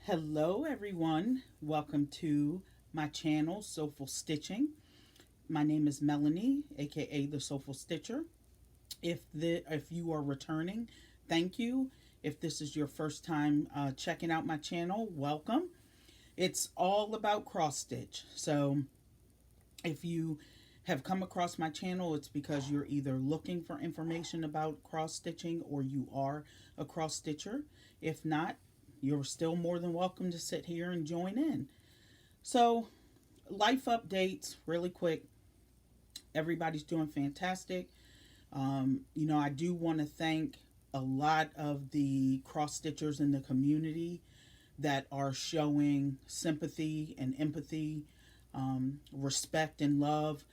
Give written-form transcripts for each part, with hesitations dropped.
Hello, everyone. Welcome to my channel, Soulful Stitching. My name is Melanie, aka the Soulful Stitcher. If you are returning, thank you. If this is your first time checking out my channel, welcome. It's all about cross stitch. So if you have come across my channel, it's because you're either looking for information about cross stitching or you are a cross stitcher. If not, you're still more than welcome to sit here and join in. So, life updates really quick. Everybody's doing fantastic. I do want to thank a lot of the cross stitchers in the community that are showing sympathy and empathy, respect and love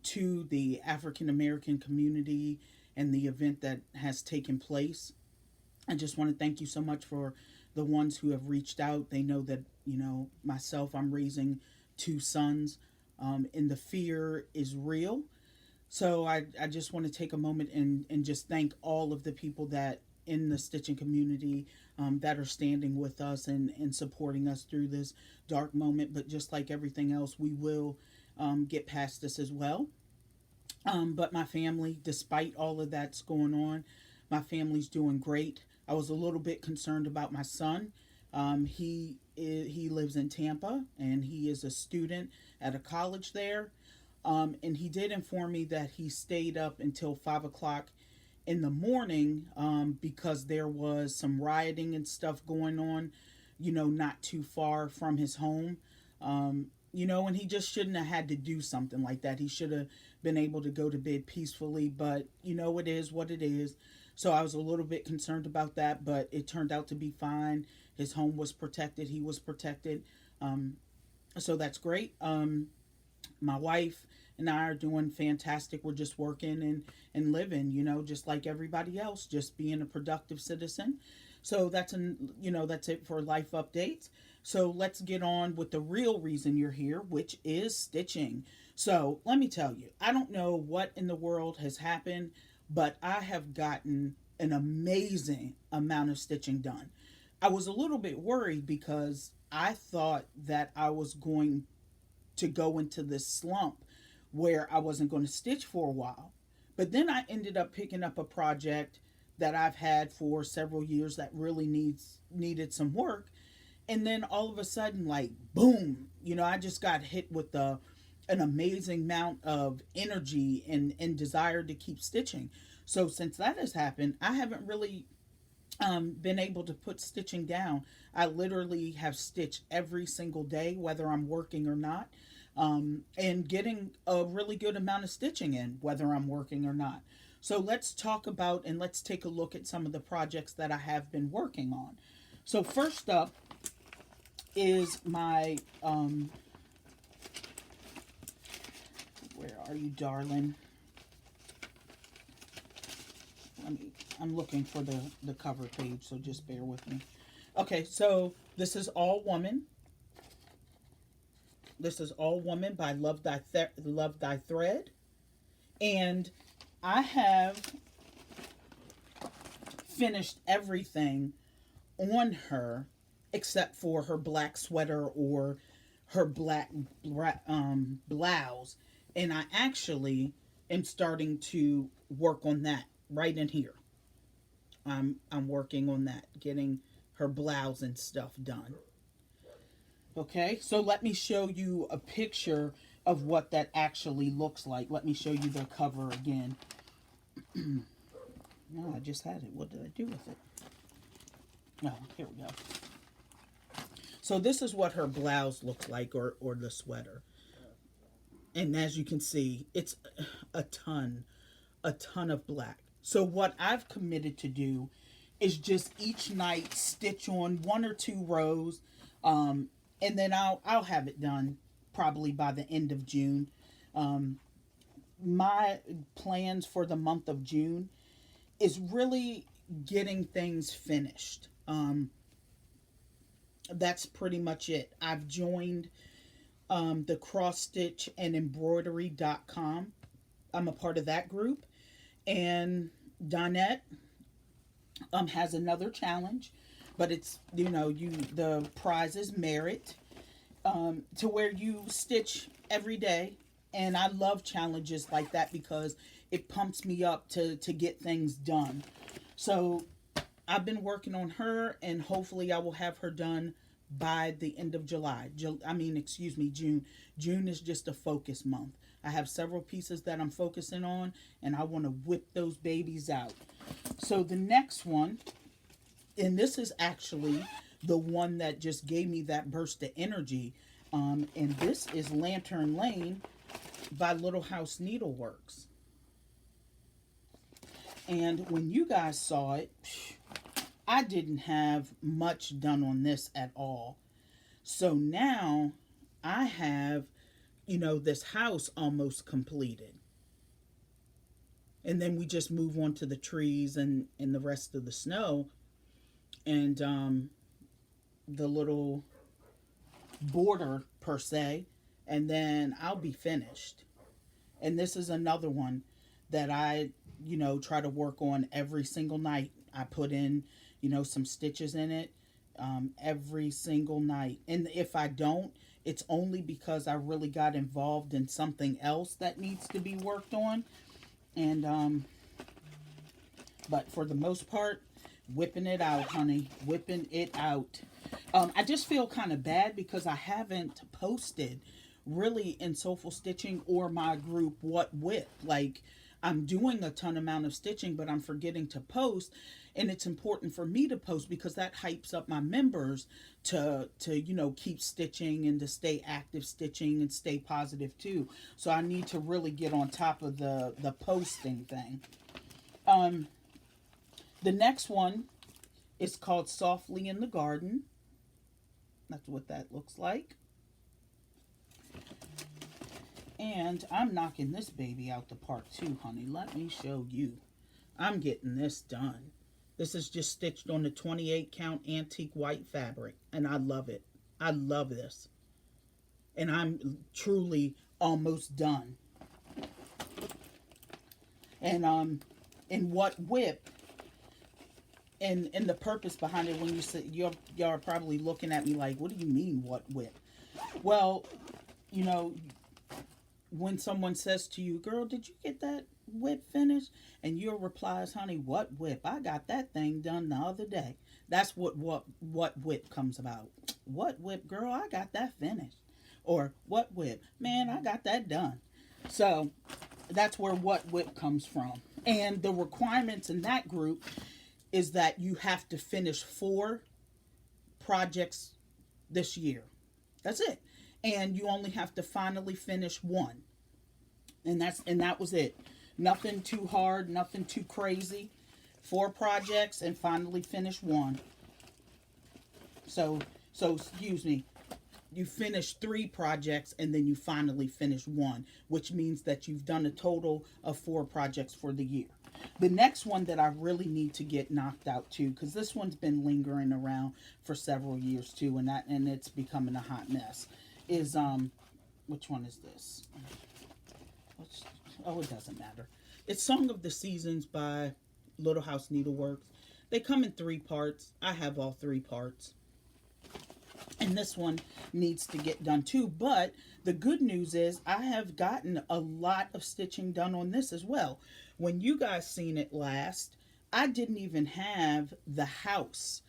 to the African American community and the event that has taken place. I just want to thank you so much for the ones who have reached out. They know that, myself, I'm raising two sons, and the fear is real. So I just want to take a moment and just thank all of the people that in the stitching community that are standing with us and supporting us through this dark moment. But just like everything else, we will get past this as well. But my family, despite all of that's going on, my family's doing great. I was a little bit concerned about my son. He lives in Tampa and he is a student at a college there. And he did inform me that he stayed up until 5 o'clock in the morning because there was some rioting and stuff going on, not too far from his home. And he just shouldn't have had to do something like that. He should have been able to go to bed peacefully, but it is what it is. So I was a little bit concerned about that, but it turned out to be fine. His home was protected. He was protected. So that's great. My wife and I are doing fantastic. We're just working and living, just like everybody else, just being a productive citizen. So that's it for life updates. So let's get on with the real reason you're here, which is stitching. So let me tell you, I don't know what in the world has happened, but I have gotten an amazing amount of stitching done. I was a little bit worried because I thought that I was going to go into this slump where I wasn't going to stitch for a while. But then I ended up picking up a project that I've had for several years that really needed some work. And then all of a sudden, like, boom, I just got hit with an amazing amount of energy and desire to keep stitching. So since that has happened, I haven't really been able to put stitching down. I literally have stitched every single day, whether I'm working or not, and getting a really good amount of stitching in, whether I'm working or not. So let's talk about and let's take a look at some of the projects that I have been working on. So first up is my, where are you, darling? I'm looking for the cover page, so just bear with me. Okay, so this is All Woman. This is All Woman by Love Thy Thread. And I have finished everything on her except for her black sweater or her black blouse. And I actually am starting to work on that right in here. I'm working on that, getting her blouse and stuff done. Okay, so let me show you a picture of what that actually looks like. Let me show you the cover again. No, I just had it. What did I do with it? Oh, here we go. So this is what her blouse looks like, or the sweater. And as you can see, it's a ton of black. So what I've committed to do is just each night stitch on 1 or 2 rows, and then I'll have it done probably by the end of June. My plans for the month of June is really getting things finished. That's pretty much it. I've joined the cross stitch and embroidery.com. I'm a part of that group. And Donette has another challenge but it's, you know, the prize is merit, to where you stitch every day. And I love challenges like that because it pumps me up to get things done. So I've been working on her, and hopefully I will have her done by the end of July. Excuse me, June. June is just a focus month. I have several pieces that I'm focusing on, and I want to whip those babies out. So the next one, and this is actually the one that just gave me that burst of energy, and this is Lantern Lane by Little House Needleworks. And when you guys saw it, I didn't have much done on this at all. So now I have, you know, this house almost completed. And then we just move on to the trees and the rest of the snow. And the little border, per se. And then I'll be finished. And this is another one that I, you know, try to work on every single night. I put in, you know, some stitches in it every single night. And if I don't, it's only because I really got involved in something else that needs to be worked on. And, but for the most part, whipping it out, honey. Whipping it out. I just feel kind of bad because I haven't posted really in Soulful Stitching or my group What WIP. Like, I'm doing a ton amount of stitching, but I'm forgetting to post. And it's important for me to post because that hypes up my members to you know, keep stitching and to stay active stitching and stay positive too. So I need to really get on top of the posting thing. The next one is called Softly in the Garden. That's what that looks like. And I'm knocking this baby out the park too, honey. Let me show you. I'm getting this done. This is just stitched on the 28 count antique white fabric. And I love it. I love this. And I'm truly almost done. And in What WIP, and the purpose behind it, when you say, y'all are probably looking at me like, what do you mean What WIP? Well, you know, when someone says to you, girl, did you get that WIP finished? And your reply is, honey, what WIP? I got that thing done the other day. That's what WIP comes about. What WIP, girl? I got that finished. Or what WIP? Man, I got that done. So that's where What WIP comes from. And the requirements in that group is that you have to finish 4 projects this year. That's it. And you only have to finally finish 1. And that was it. Nothing too hard, nothing too crazy. 4 projects and finally finish 1. So excuse me. You finish 3 projects and then you finally finish 1, which means that you've done a total of 4 projects for the year. The next one that I really need to get knocked out too, because this one's been lingering around for several years too, and it's becoming a hot mess, is which one is this? Oh, it doesn't matter. It's Song of the Seasons by Little House Needleworks. They come in 3 parts. I have all 3 parts. And this one needs to get done too. But the good news is I have gotten a lot of stitching done on this as well. When you guys seen it last, I didn't even have the house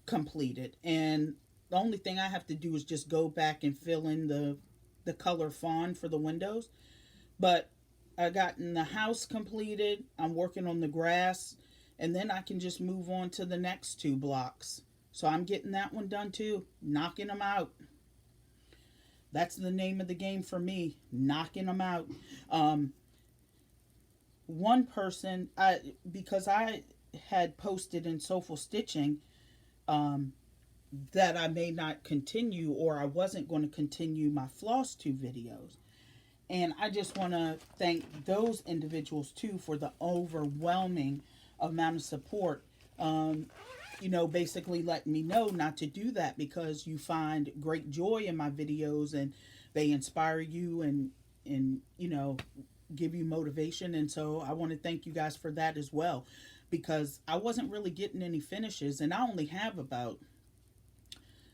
completed. And the only thing I have to do is just go back and fill in the color fawn for the windows. But I gotten the house completed. I'm working on the grass. And then I can just move on to the next 2 blocks. So I'm getting that one done too. Knocking them out. That's the name of the game for me. Knocking them out. One person, because I had posted in Soulful Stitching that I may not continue, or I wasn't going to continue my Floss 2 videos. And I just want to thank those individuals too for the overwhelming amount of support. You know, basically letting me know not to do that because you find great joy in my videos and they inspire you and you know, give you motivation. And so I want to thank you guys for that as well. because I wasn't really getting any finishes, and I only have about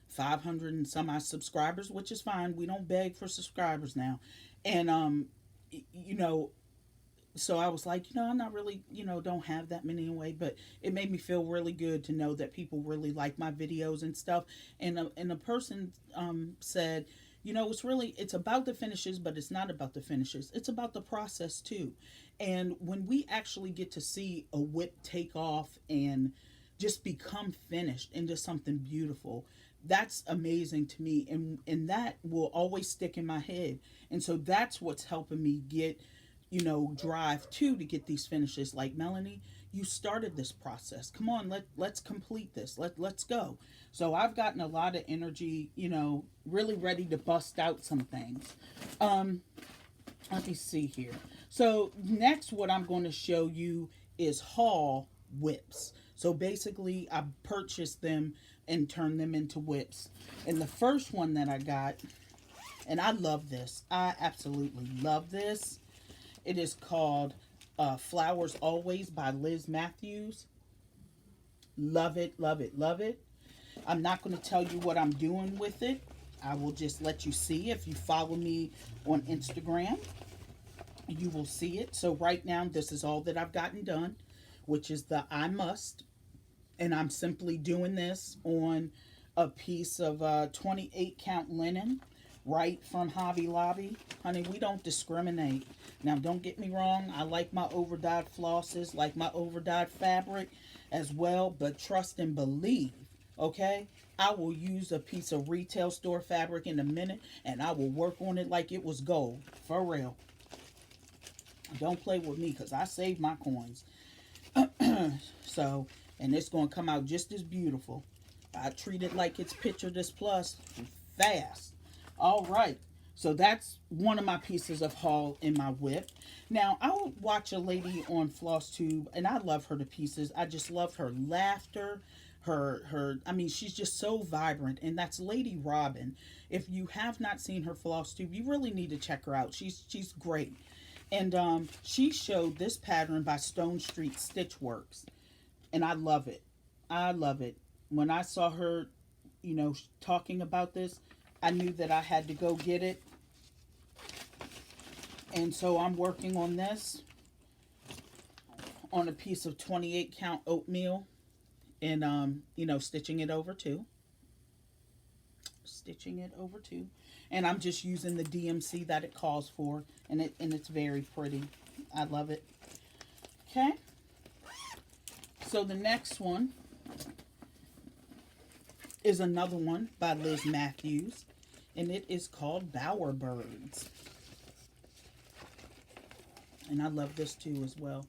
500 and some odd subscribers, which is fine. We don't beg for subscribers now. And you know, so I was like, I'm not really, don't have that many anyway, but it made me feel really good to know that people really like my videos and stuff. And a person said, it's about the finishes, but it's not about the finishes. It's about the process too. And when we actually get to see a WIP take off and just become finished into something beautiful, that's amazing to me. And that will always stick in my head. And so that's what's helping me get, drive too, to get these finishes. Like, Melanie, you started this process. Come on, let's complete this. Let's go. So I've gotten a lot of energy, really ready to bust out some things. Let me see here. So next, what I'm going to show you is haul WIPs. So basically, I purchased them and turned them into WIPs. And the first one that I got, and I love this. I absolutely love this. It is called Flowers Always by Liz Matthews. Love it, love it, love it. I'm not going to tell you what I'm doing with it. I will just let you see. If you follow me on Instagram, you will see it. So right now, this is all that I've gotten done, which is the I Must. And I'm simply doing this on a piece of 28 count linen, right from Hobby Lobby. Honey, we don't discriminate. Now, don't get me wrong. I like my overdyed flosses, like my overdyed fabric as well. But trust and believe, okay? I will use a piece of retail store fabric in a minute, and I will work on it like it was gold. For real. Don't play with me, because I save my coins. So, and it's going to come out just as beautiful. I treat it like it's Picture This Plus fast. All right. So that's one of my pieces of haul in my WIP. Now, I would watch a lady on FlossTube, and I love her to pieces. I just love her laughter. I mean, she's just so vibrant, and that's Lady Robin. If you have not seen her FlossTube, you really need to check her out. She's great. And she showed this pattern by Stone Street Stitchworks, and I love it. I love it. When I saw her, talking about this, I knew that I had to go get it. And so I'm working on this on a piece of 28 count oatmeal, and stitching it over too. And I'm just using the DMC that it calls for, and it's very pretty. I love it. Okay. So the next one is another one by Liz Matthews, and it is called Bowerbirds. And I love this too as well.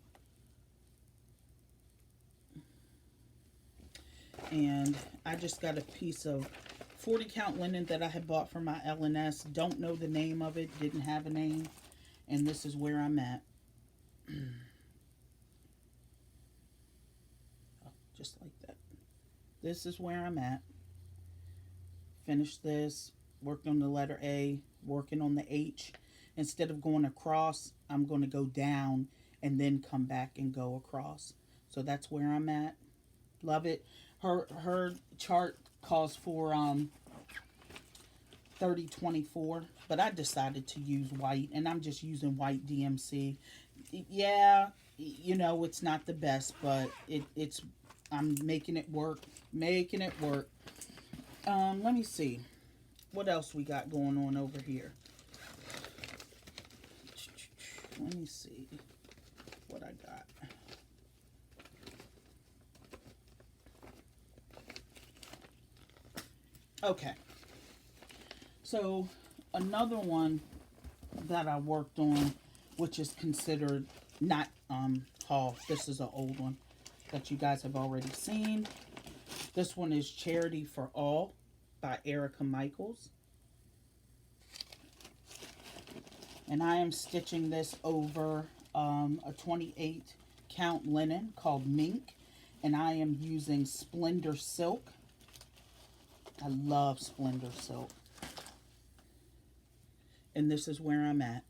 And I just got a piece of 40 count linen that I had bought from my L&S. Don't know the name of it. Didn't have a name. And this is where I'm at. Just like that. This is where I'm at. Finished this. Worked on the letter A. Working on the H. Instead of going across, I'm going to go down and then come back and go across. So that's where I'm at. Love it. Her chart calls for 3024, but I decided to use white, and I'm just using white DMC. Yeah, it's not the best, but I'm making it work. Making it work. Let me see what else we got going on over here. Let me see what I got. Okay, so another one that I worked on, which is considered not haul. This is an old one that you guys have already seen. This one is Charity for All by Erica Michaels. And I am stitching this over a 28 count linen called Mink. And I am using Splendor Silk. I love Splendor Silk. And this is where I'm at.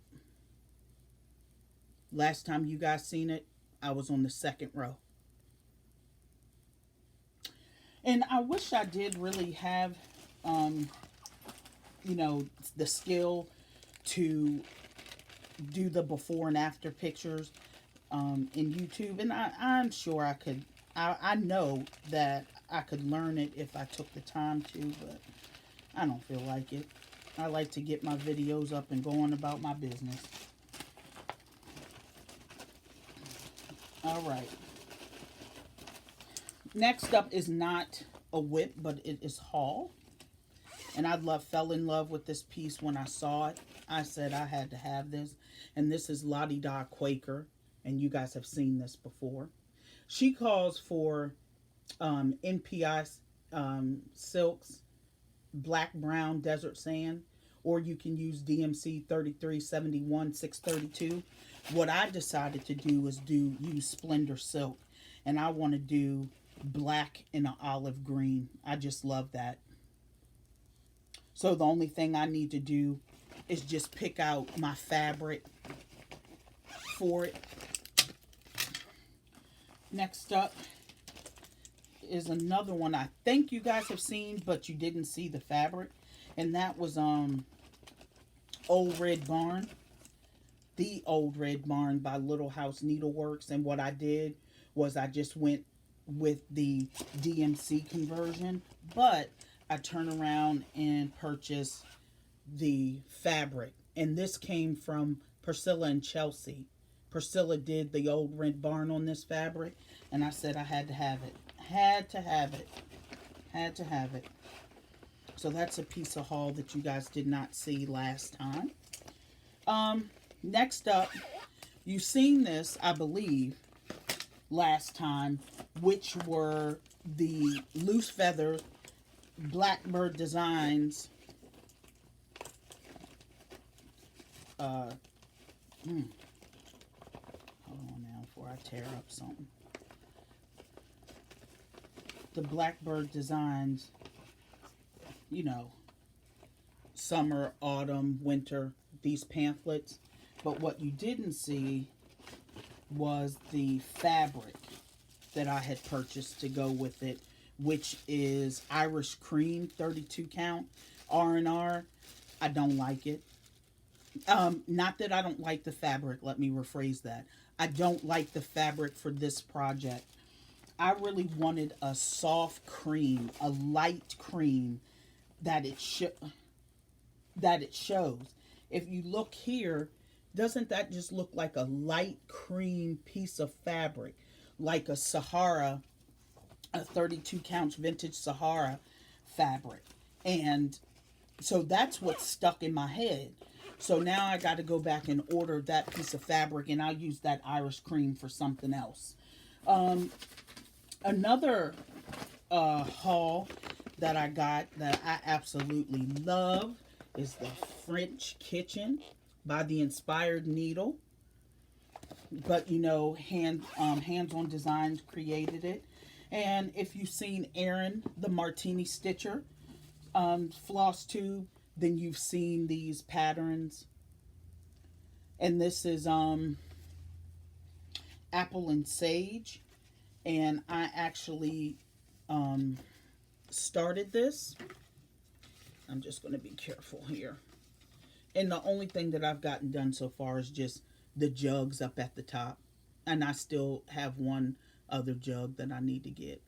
Last time you guys seen it, I was on the second row. And I wish I did really have, um, you know, the skill to do the before and after pictures in YouTube. And I'm sure I could, I know that I could learn it if I took the time to, but I don't feel like it. I like to get my videos up and going about my business. All right. Next up is not a WIP, but it is haul. And fell in love with this piece when I saw it. I said I had to have this. And this is Lottie Da Quaker. And you guys have seen this before. She calls for NPI silks, black, brown, desert sand. Or you can use DMC 3371 632. What I decided to do is use Splendor Silk. And I want to do black and an olive green. I just love that. So the only thing I need to do is just pick out my fabric for it. Next up is another one I think you guys have seen, but you didn't see the fabric. And that was Old Red Barn. The Old Red Barn by Little House Needleworks. And what I did was I just went with the DMC conversion, but I turn around and purchase the fabric. And this came from Priscilla and Chelsea. Priscilla did the Old Red Barn on this fabric, and I said I had to have it. Had to have it. Had to have it. So that's a piece of haul that you guys did not see last time. Next up, you've seen this, I believe, last time, which were the loose feather Blackbird Designs hold on now before I tear up something. The Blackbird Designs, you know, summer, autumn, winter, these pamphlets. But what you didn't see was the fabric that I had purchased to go with it, which is Irish Cream 32 count R&R. I don't like it. Not that I don't like the fabric. Let me rephrase that. I don't like the fabric for this project. I really wanted a soft cream, a light cream that it shows. If you look here, doesn't that just look like a light cream piece of fabric, like a Sahara, a 32 count vintage Sahara fabric? And so that's what's stuck in my head. So now I got to go back and order that piece of fabric, and I'll use that Irish Cream for something else. Another haul that I got that I absolutely love is the French Kitchen by the Inspired Needle. But you know, Hands-On Designs created it. And if you've seen Erin, the Martini Stitcher floss tube, then you've seen these patterns. And this is Apple and Sage. And I actually started this. I'm just going to be careful here. And the only thing that I've gotten done so far is just the jugs up at the top. And I still have one other jug that I need to get.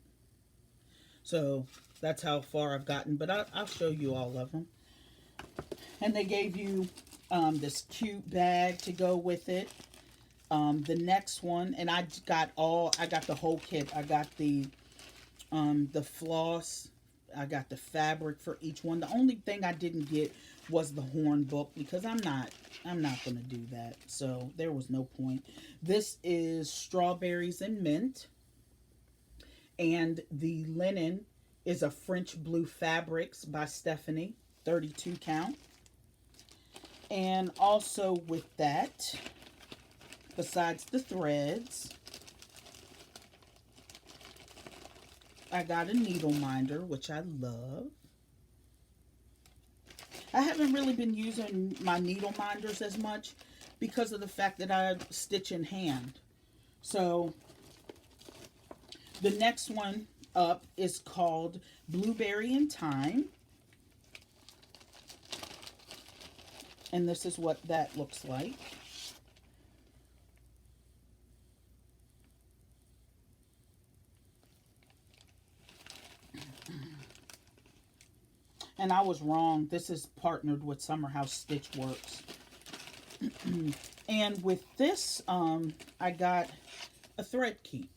So that's how far I've gotten. But I'll show you all of them. And they gave you this cute bag to go with it. The next one, and I got the whole kit. I got the floss. I got the fabric for each one. The only thing I didn't get was the horn book because I'm not going to do that. So there was no point. This is Strawberries and Mint. And the linen is a French Blue Fabrics by Stephanie, 32 count. And also with that, besides the threads, I got a needle minder, which I love. I haven't really been using my needle minders as much because of the fact that I stitch in hand. So the next one up is called Blueberry and Thyme. And this is what that looks like. And I was wrong. This is partnered with Summer House Stitch Works. And with this, I got a thread keep.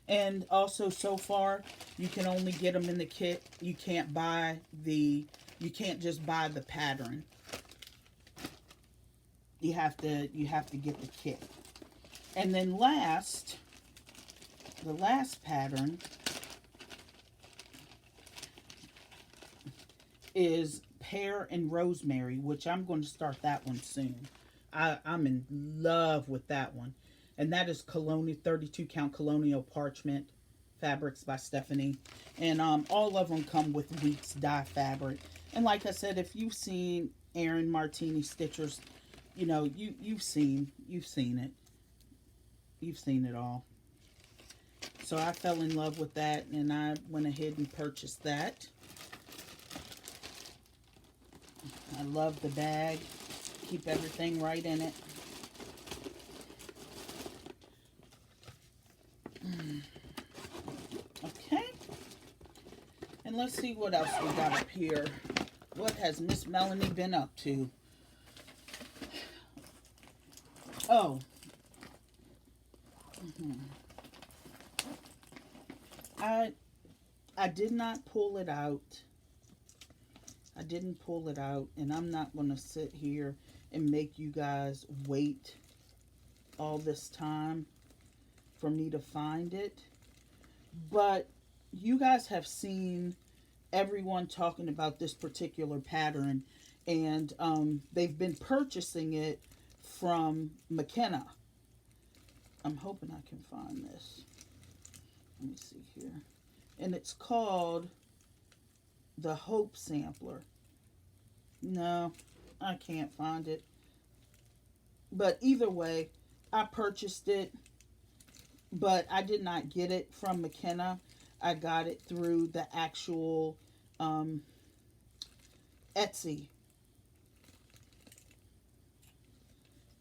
And also, so far, you can only get them in the kit. You can't just buy the pattern. You have to get the kit. And then the last pattern is Pear and Rosemary, which I'm going to start that one soon. I'm in love with that one. And that is 32 count colonial parchment fabrics by Stephanie. And all of them come with Weeks dye fabric. And like I said, if you've seen Erin Martini Stitchers, you know, you've seen it. You've seen it all. So I fell in love with that, and I went ahead and purchased that. I love the bag. Keep everything right in it. Okay. And let's see what else we got up here. What has Miss Melanie been up to? Oh. I did not pull it out. I didn't pull it out, and I'm not going to sit here and make you guys wait all this time for me to find it. But you guys have seen everyone talking about this particular pattern, and they've been purchasing it from McKenna. I'm hoping I can find this. Let me see here. And it's called the Hope Sampler. No, I can't find it. But either way, I purchased it, but I did not get it from McKenna. I got it through the actual Etsy.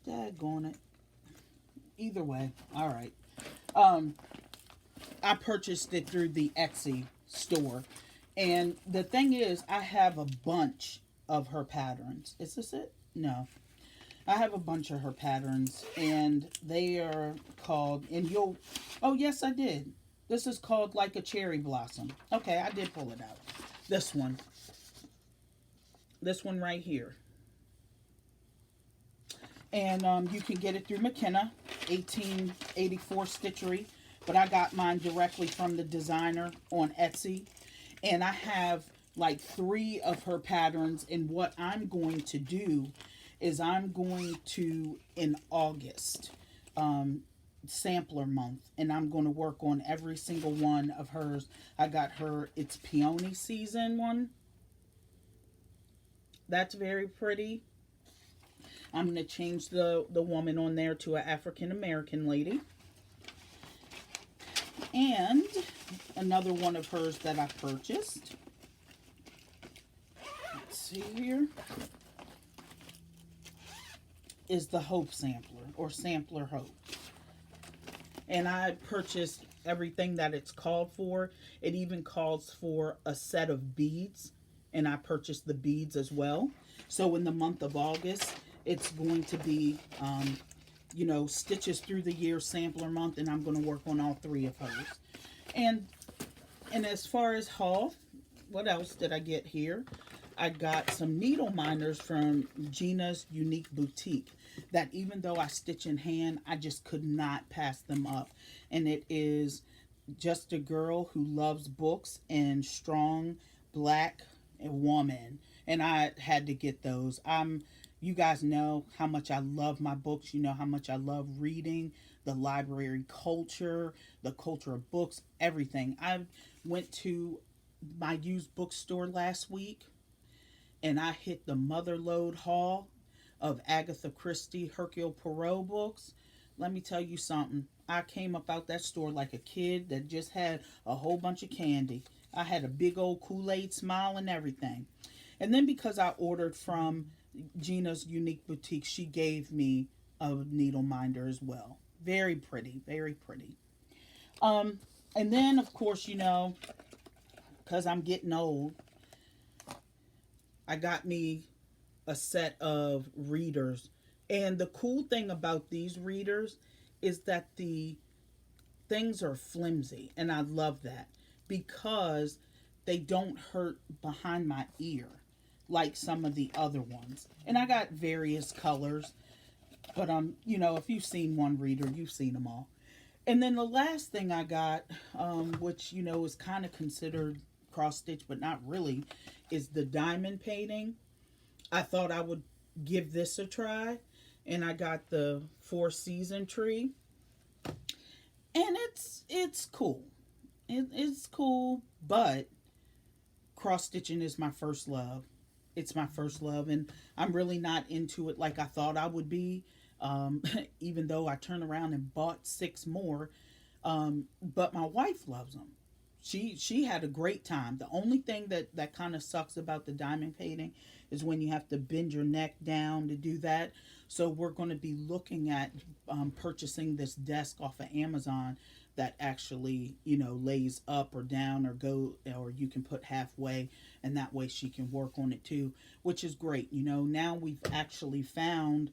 Daggone it. Either way, all right. I purchased it through the Etsy store. And the thing is, I have a bunch of her patterns. Is this it? No. I have a bunch of her patterns, and they are called, oh yes, I did. This is called Like a Cherry Blossom. Okay, I did pull it out. This one right here. And you can get it through McKenna, 1884 Stitchery. But I got mine directly from the designer on Etsy. And I have like 3 of her patterns. And what I'm going to do is I'm going to, in August, sampler month. And I'm going to work on every single one of hers. I got her, it's Peony Season one. That's very pretty. I'm going to change the woman on there to an African American lady. And another one of hers that I purchased. Let's see here. Is the Hope Sampler, or Sampler Hope. And I purchased everything that it's called for. It even calls for a set of beads. And I purchased the beads as well. So in the month of August, it's going to be, you know, Stitches Through the Year Sampler Month, and I'm going to work on all 3 of hers. And as far as haul, what else did I get here? I got some needle minders from Gina's Unique Boutique that even though I stitch in hand, I just could not pass them up. And it is Just a Girl Who Loves Books and Strong Black Woman. And I had to get those. You guys know how much I love my books. You know how much I love reading, the library culture, the culture of books, everything. I went to my used bookstore last week, and I hit the motherlode haul of Agatha Christie Hercule Poirot books. let me tell you something. I came up out that store like a kid that just had a whole bunch of candy. I had a big old Kool-Aid smile and everything. And then because I ordered from Gina's Unique Boutique, she gave me a needle minder as well. Very pretty, very pretty. Um, and then of course, because I'm getting old, I got me a set of readers. And the cool thing about these readers is that the things are flimsy. And I love that because they don't hurt behind my ear like some of the other ones. And I got various colors. But if you've seen one reader, you've seen them all. And then the last thing I got, which is kind of considered cross stitch, but not really, is the diamond painting. I thought I would give this a try, and I got the Four Season tree, and it's cool. It's cool, but cross stitching is my first love. It's my first love, and I'm really not into it like I thought I would be. Even though I turned around and bought 6 more, but my wife loves them. She had a great time. The only thing that kind of sucks about the diamond painting is when you have to bend your neck down to do that. So we're going to be looking at purchasing this desk off of Amazon that actually lays up or down or you can put halfway, and that way she can work on it too, which is great. Now we've actually found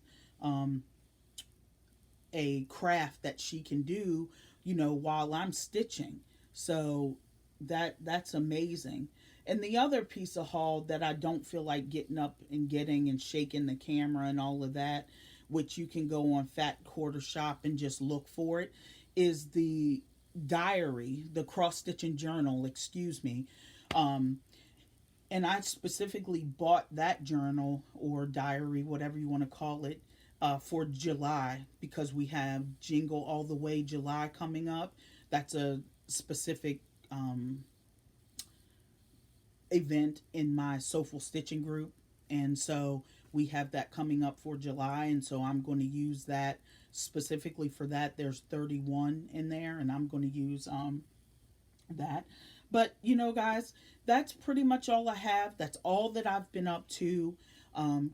a craft that she can do while I'm stitching. So that's amazing. And the other piece of haul that I don't feel like getting up and getting and shaking the camera and all of that, which you can go on Fat Quarter Shop and just look for it, is the diary, the cross stitching journal, excuse me. And I specifically bought that journal or diary, whatever you want to call it, for July, because we have Jingle All the Way July coming up. That's a specific event in my Soulful Stitching group, and so we have that coming up for July, and so I'm going to use that specifically for that. There's 31 in there, and I'm going to use that. But guys, that's pretty much all I have. That's all that I've been up to.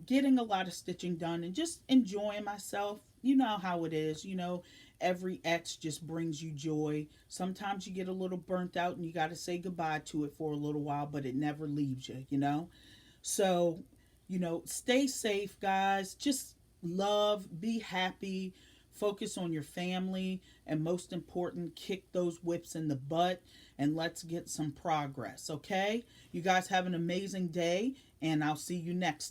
Getting a lot of stitching done and just enjoying myself. You know how it is. Every X just brings you joy. Sometimes you get a little burnt out and you got to say goodbye to it for a little while, but it never leaves you. So, stay safe, guys. Just love, be happy, focus on your family, and most important, kick those WIPs in the butt, and let's get some progress, okay? You guys have an amazing day, and I'll see you next time.